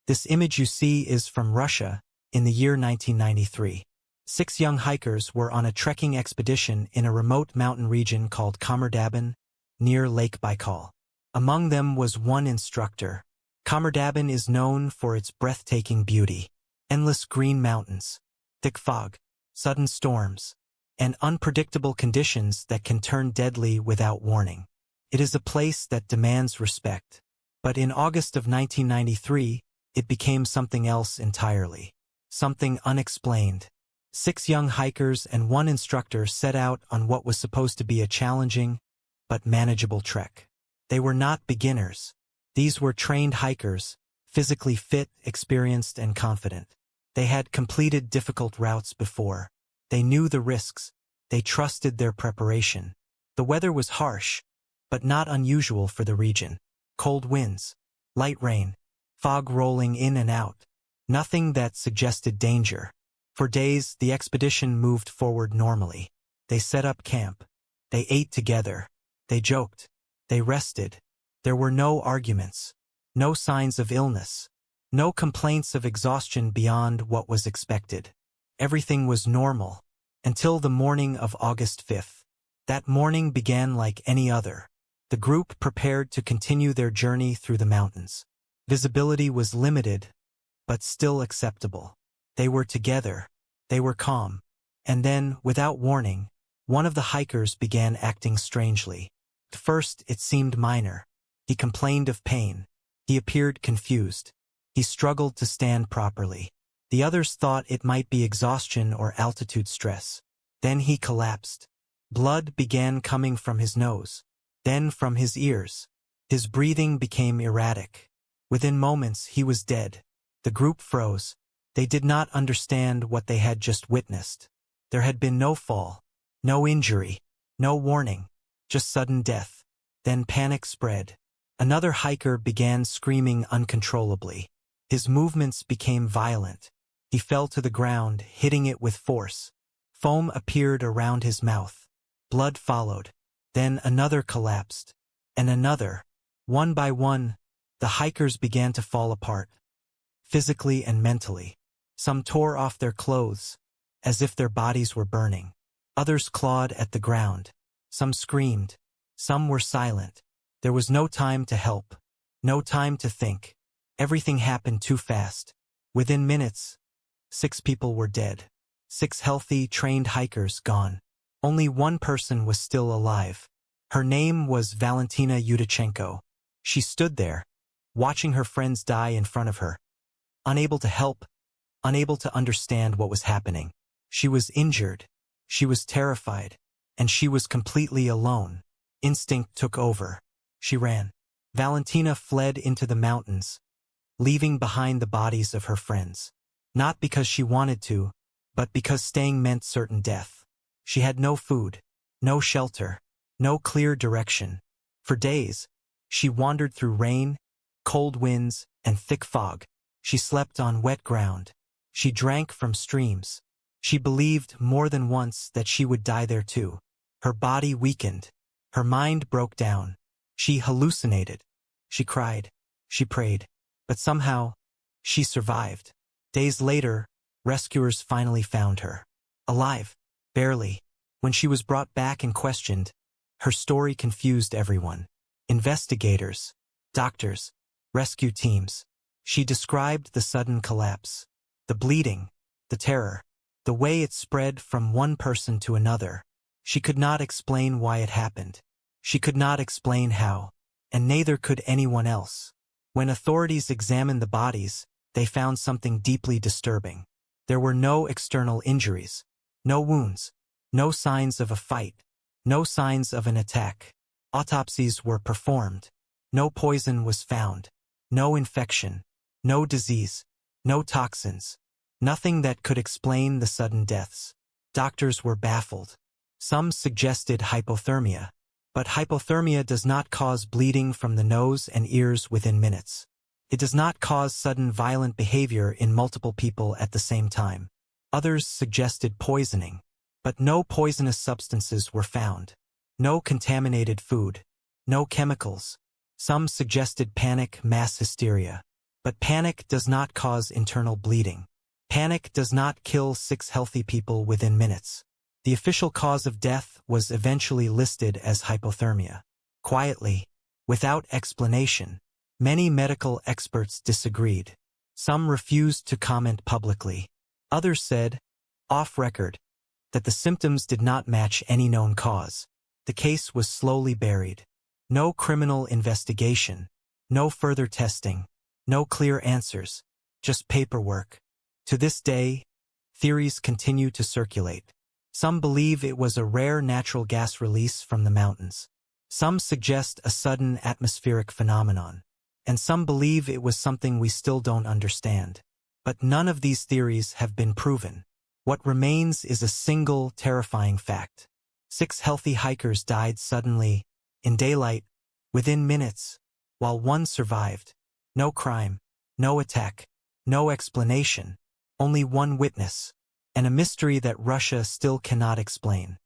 This image you see is from Russia in the year 1993. 6 young hikers were on a trekking expedition in a remote mountain region called Khamar-Daban, near Lake Baikal. Among them was one instructor. Khamar-Daban is known for its breathtaking beauty, endless green mountains, thick fog, sudden storms, and unpredictable conditions that can turn deadly without warning. It is a place that demands respect. But in August of 1993, it became something else entirely. Something unexplained. 6 young hikers and one instructor set out on what was supposed to be a challenging but manageable trek. They were not beginners. These were trained hikers, physically fit, experienced, and confident. They had completed difficult routes before. They knew the risks. They trusted their preparation. The weather was harsh, but not unusual for the region. Cold winds, light rain, fog rolling in and out. Nothing that suggested danger. For days, the expedition moved forward normally. They set up camp. They ate together. They joked. They rested. There were no arguments. No signs of illness. No complaints of exhaustion beyond what was expected. Everything was normal. Until the morning of August 5th. That morning began like any other. The group prepared to continue their journey through the mountains. Visibility was limited, but still acceptable. They were together. They were calm. And then, without warning, one of the hikers began acting strangely. At first, it seemed minor. He complained of pain. He appeared confused. He struggled to stand properly. The others thought it might be exhaustion or altitude stress. Then he collapsed. Blood began coming from his nose, then from his ears. His breathing became erratic. Within moments, he was dead. The group froze. They did not understand what they had just witnessed. There had been no fall, no injury, no warning, just sudden death. Then panic spread. Another hiker began screaming uncontrollably. His movements became violent. He fell to the ground, hitting it with force. Foam appeared around his mouth. Blood followed. Then another collapsed. And another. One by one, the hikers began to fall apart. Physically and mentally. Some tore off their clothes, as if their bodies were burning. Others clawed at the ground. Some screamed. Some were silent. There was no time to help. No time to think. Everything happened too fast. Within minutes, 6 people were dead. 6 healthy, trained hikers gone. Only one person was still alive. Her name was Valentina Yudichenko. She stood there, watching her friends die in front of her. Unable to help, unable to understand what was happening. She was injured. She was terrified. And she was completely alone. Instinct took over. She ran. Valentina fled into the mountains, leaving behind the bodies of her friends. Not because she wanted to, but because staying meant certain death. She had no food, no shelter, no clear direction. For days, she wandered through rain, cold winds, and thick fog. She slept on wet ground. She drank from streams. She believed more than once that she would die there too. Her body weakened. Her mind broke down. She hallucinated. She cried. She prayed. But somehow, she survived. Days later, rescuers finally found her. Alive. Barely. When she was brought back and questioned, her story confused everyone. Investigators, doctors, rescue teams. She described the sudden collapse, the bleeding, the terror, the way it spread from one person to another. She could not explain why it happened. She could not explain how, and neither could anyone else. When authorities examined the bodies, they found something deeply disturbing. There were no external injuries, no wounds, no signs of a fight, no signs of an attack. Autopsies were performed. No poison was found. No infection. No disease. No toxins. Nothing that could explain the sudden deaths. Doctors were baffled. Some suggested hypothermia. But hypothermia does not cause bleeding from the nose and ears within minutes. It does not cause sudden violent behavior in multiple people at the same time. Others suggested poisoning. But no poisonous substances were found. No contaminated food. No chemicals. Some suggested panic, mass hysteria. But panic does not cause internal bleeding. Panic does not kill 6 healthy people within minutes. The official cause of death was eventually listed as hypothermia. Quietly, without explanation, many medical experts disagreed. Some refused to comment publicly. Others said, off record, that the symptoms did not match any known cause. The case was slowly buried. No criminal investigation, no further testing, no clear answers, just paperwork. To this day, theories continue to circulate. Some believe it was a rare natural gas release from the mountains. Some suggest a sudden atmospheric phenomenon. And some believe it was something we still don't understand. But none of these theories have been proven. What remains is a single terrifying fact. 6 healthy hikers died suddenly, in daylight, within minutes, while 1 survived. No crime, no attack, no explanation, only 1 witness, and a mystery that Russia still cannot explain.